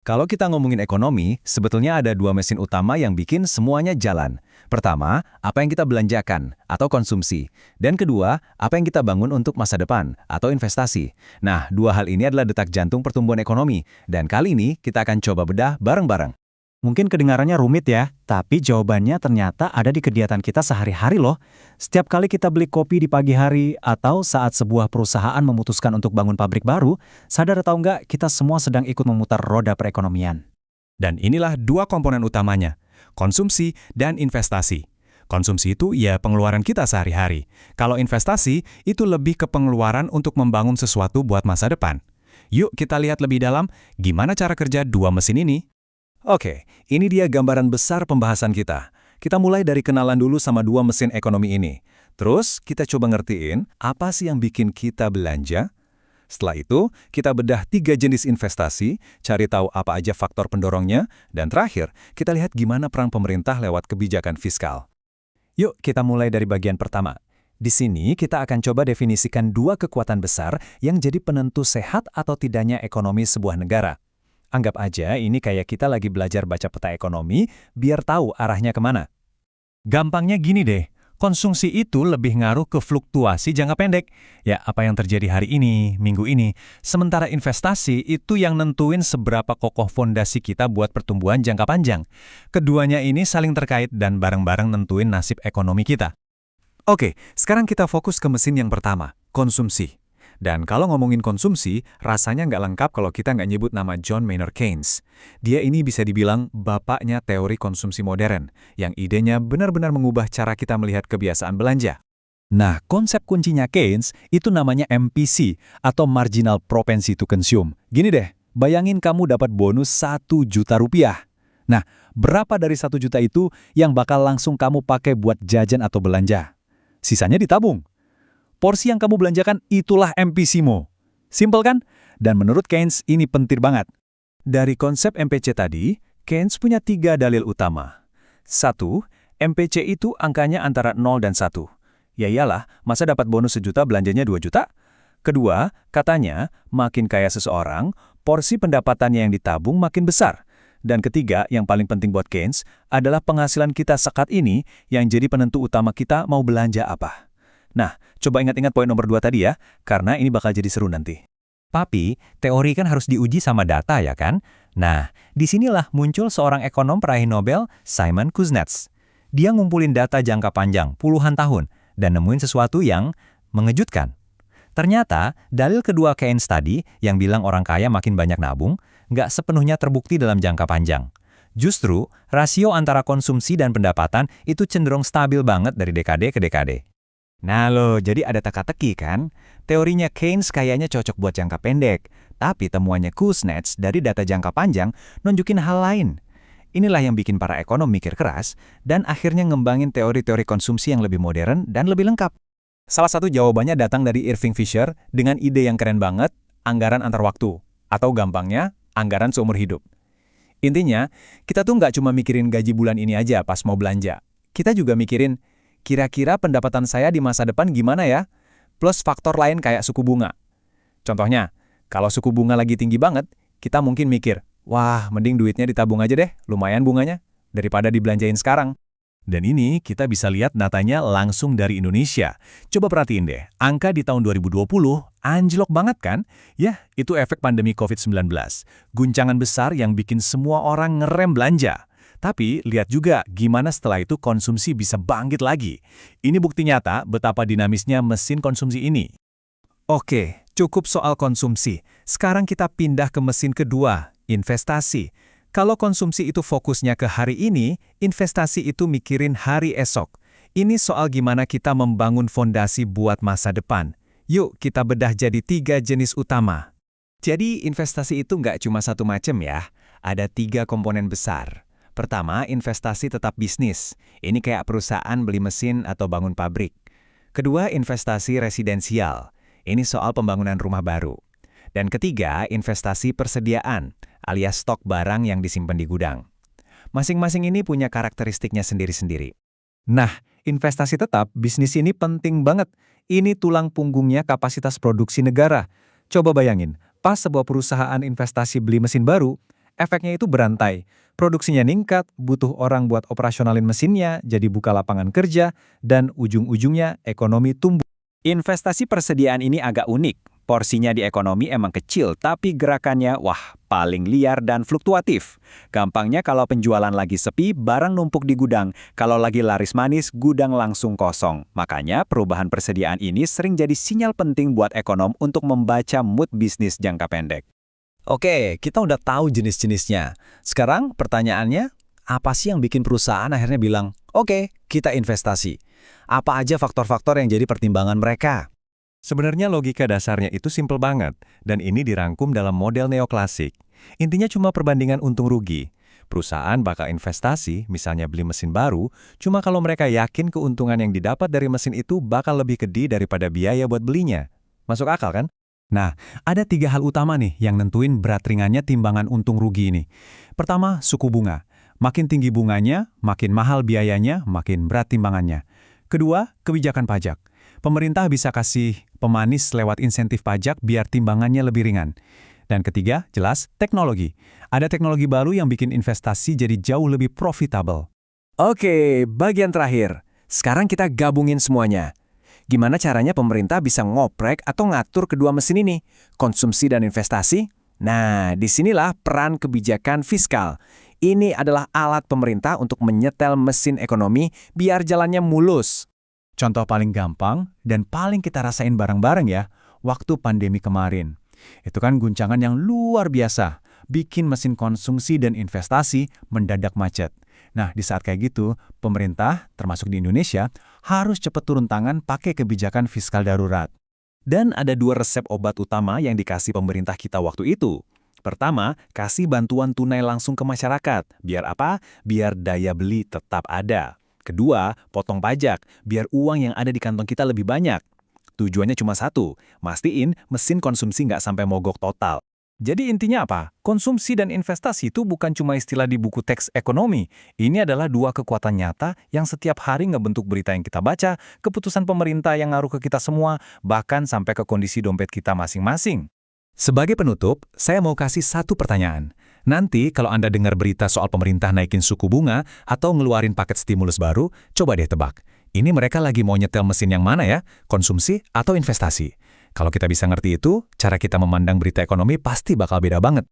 Kalau kita ngomongin ekonomi, sebetulnya ada dua mesin utama yang bikin semuanya jalan. Pertama, apa yang kita belanjakan atau konsumsi. Dan kedua, apa yang kita bangun untuk masa depan atau investasi. Nah, dua hal ini adalah detak jantung pertumbuhan ekonomi. Dan kali ini kita akan coba bedah bareng-bareng. Mungkin kedengarannya rumit ya, tapi jawabannya ternyata ada di kegiatan kita sehari-hari loh. Setiap kali kita beli kopi di pagi hari atau saat sebuah perusahaan memutuskan untuk bangun pabrik baru, sadar atau enggak kita semua sedang ikut memutar roda perekonomian. Dan inilah dua komponen utamanya, konsumsi dan investasi. Konsumsi itu ya pengeluaran kita sehari-hari. Kalau investasi, itu lebih ke pengeluaran untuk membangun sesuatu buat masa depan. Yuk kita lihat lebih dalam gimana cara kerja dua mesin ini. Oke, ini dia gambaran besar pembahasan kita. Kita mulai dari kenalan dulu sama dua mesin ekonomi ini. Terus, kita coba ngertiin apa sih yang bikin kita belanja. Setelah itu, kita bedah 3 jenis investasi, cari tahu apa aja faktor pendorongnya, dan terakhir, kita lihat gimana peran pemerintah lewat kebijakan fiskal. Yuk kita mulai dari bagian pertama. Di sini kita akan coba definisikan dua kekuatan besar yang jadi penentu sehat atau tidaknya ekonomi sebuah negara. Anggap aja ini kayak kita lagi belajar baca peta ekonomi biar tahu arahnya kemana. Gampangnya gini deh, konsumsi itu lebih ngaruh ke fluktuasi jangka pendek. Ya, apa yang terjadi hari ini, minggu ini. Sementara investasi itu yang nentuin seberapa kokoh fondasi kita buat pertumbuhan jangka panjang. Keduanya ini saling terkait dan bareng-bareng nentuin nasib ekonomi kita. Oke, sekarang kita fokus ke mesin yang pertama, konsumsi. Dan kalau ngomongin konsumsi, rasanya nggak lengkap kalau kita nggak nyebut nama John Maynard Keynes. Dia ini bisa dibilang bapaknya teori konsumsi modern, yang idenya benar-benar mengubah cara kita melihat kebiasaan belanja. Nah, konsep kuncinya Keynes itu namanya MPC, atau Marginal Propensity to Consume. Gini deh, bayangin kamu dapat bonus 1 juta rupiah. Nah, berapa dari 1 juta itu yang bakal langsung kamu pakai buat jajan atau belanja? Sisanya ditabung. Porsi yang kamu belanjakan itulah MPC-mu. Simpel kan? Dan menurut Keynes ini penting banget. Dari konsep MPC tadi, Keynes punya 3 dalil utama. 1. MPC itu angkanya antara 0 dan 1. Ya iyalah, masa dapat bonus 1 juta belanjanya 2 juta? Kedua, katanya makin kaya seseorang, porsi pendapatannya yang ditabung makin besar. Dan ketiga, yang paling penting buat Keynes, adalah penghasilan kita saat ini yang jadi penentu utama kita mau belanja apa. Nah, coba ingat-ingat poin nomor 2 tadi ya, karena ini bakal jadi seru nanti. Tapi, teori kan harus diuji sama data ya kan? Nah, disinilah muncul seorang ekonom peraih Nobel, Simon Kuznets. Dia ngumpulin data jangka panjang, puluhan tahun, dan nemuin sesuatu yang mengejutkan. Ternyata, dalil kedua Keynes tadi, yang bilang orang kaya makin banyak nabung, nggak sepenuhnya terbukti dalam jangka panjang. Justru, rasio antara konsumsi dan pendapatan itu cenderung stabil banget dari dekade ke dekade. Nah loh, jadi ada teka-teki kan? Teorinya Keynes kayaknya cocok buat jangka pendek, tapi temuannya Kuznets dari data jangka panjang nunjukin hal lain. Inilah yang bikin para ekonom mikir keras dan akhirnya ngembangin teori-teori konsumsi yang lebih modern dan lebih lengkap. Salah satu jawabannya datang dari Irving Fisher dengan ide yang keren banget, anggaran antar waktu, atau gampangnya, anggaran seumur hidup. Intinya, kita tuh nggak cuma mikirin gaji bulan ini aja pas mau belanja. Kita juga mikirin, kira-kira pendapatan saya di masa depan gimana ya? Plus faktor lain kayak suku bunga. Contohnya, kalau suku bunga lagi tinggi banget, kita mungkin mikir, wah mending duitnya ditabung aja deh, lumayan bunganya, daripada dibelanjain sekarang. Dan ini kita bisa lihat datanya langsung dari Indonesia. Coba perhatiin deh, angka di tahun 2020 anjlok banget kan? Ya, itu efek pandemi COVID-19. Guncangan besar yang bikin semua orang ngerem belanja. Tapi lihat juga gimana setelah itu konsumsi bisa bangkit lagi. Ini bukti nyata betapa dinamisnya mesin konsumsi ini. Oke, cukup soal konsumsi. Sekarang kita pindah ke mesin kedua, investasi. Kalau konsumsi itu fokusnya ke hari ini, investasi itu mikirin hari esok. Ini soal gimana kita membangun fondasi buat masa depan. Yuk kita bedah jadi 3 jenis utama. Jadi investasi itu nggak cuma satu macam ya. Ada 3 komponen besar. Pertama, investasi tetap bisnis. Ini kayak perusahaan beli mesin atau bangun pabrik. Kedua, investasi residensial. Ini soal pembangunan rumah baru. Dan ketiga, investasi persediaan, alias stok barang yang disimpan di gudang. Masing-masing ini punya karakteristiknya sendiri-sendiri. Nah, investasi tetap bisnis ini penting banget. Ini tulang punggungnya kapasitas produksi negara. Coba bayangin, pas sebuah perusahaan investasi beli mesin baru, Efeknya itu berantai. Produksinya ningkat, butuh orang buat operasionalin mesinnya, jadi buka lapangan kerja, dan ujung-ujungnya ekonomi tumbuh. Investasi persediaan ini agak unik. Porsinya di ekonomi emang kecil, tapi gerakannya, wah, paling liar dan fluktuatif. Gampangnya kalau penjualan lagi sepi, barang numpuk di gudang. Kalau lagi laris manis, gudang langsung kosong. Makanya perubahan persediaan ini sering jadi sinyal penting buat ekonom untuk membaca mood bisnis jangka pendek. Oke, kita udah tahu jenis-jenisnya. Sekarang pertanyaannya, apa sih yang bikin perusahaan akhirnya bilang, oke, kita investasi? Apa aja faktor-faktor yang jadi pertimbangan mereka? Sebenarnya logika dasarnya itu simpel banget, dan ini dirangkum dalam model neoklasik. Intinya cuma perbandingan untung rugi. Perusahaan bakal investasi, misalnya beli mesin baru, cuma kalau mereka yakin keuntungan yang didapat dari mesin itu bakal lebih gede daripada biaya buat belinya. Masuk akal kan? Nah, ada 3 hal utama nih yang nentuin berat ringannya timbangan untung rugi ini. Pertama, suku bunga. Makin tinggi bunganya, makin mahal biayanya, makin berat timbangannya. Kedua, kebijakan pajak. Pemerintah bisa kasih pemanis lewat insentif pajak biar timbangannya lebih ringan. Dan ketiga, jelas, teknologi. Ada teknologi baru yang bikin investasi jadi jauh lebih profitable. Oke, bagian terakhir. Sekarang kita gabungin semuanya. Gimana caranya pemerintah bisa ngoprek atau ngatur kedua mesin ini? Konsumsi dan investasi? Nah, disinilah peran kebijakan fiskal. Ini adalah alat pemerintah untuk menyetel mesin ekonomi biar jalannya mulus. Contoh paling gampang dan paling kita rasain bareng-bareng ya, waktu pandemi kemarin. Itu kan guncangan yang luar biasa, bikin mesin konsumsi dan investasi mendadak macet. Nah, di saat kayak gitu, pemerintah, termasuk di Indonesia, harus cepat turun tangan pakai kebijakan fiskal darurat. Dan ada 2 resep obat utama yang dikasih pemerintah kita waktu itu. Pertama, kasih bantuan tunai langsung ke masyarakat. Biar apa? Biar daya beli tetap ada. Kedua, potong pajak, biar uang yang ada di kantong kita lebih banyak. Tujuannya cuma satu, mastiin mesin konsumsi nggak sampai mogok total. Jadi intinya apa? Konsumsi dan investasi itu bukan cuma istilah di buku teks ekonomi. Ini adalah 2 kekuatan nyata yang setiap hari ngebentuk berita yang kita baca, keputusan pemerintah yang ngaruh ke kita semua, bahkan sampai ke kondisi dompet kita masing-masing. Sebagai penutup, saya mau kasih satu pertanyaan. Nanti kalau Anda dengar berita soal pemerintah naikin suku bunga atau ngeluarin paket stimulus baru, coba deh tebak. Ini mereka lagi mau nyetel mesin yang mana ya? Konsumsi atau investasi? Kalau kita bisa ngerti itu, cara kita memandang berita ekonomi pasti bakal beda banget.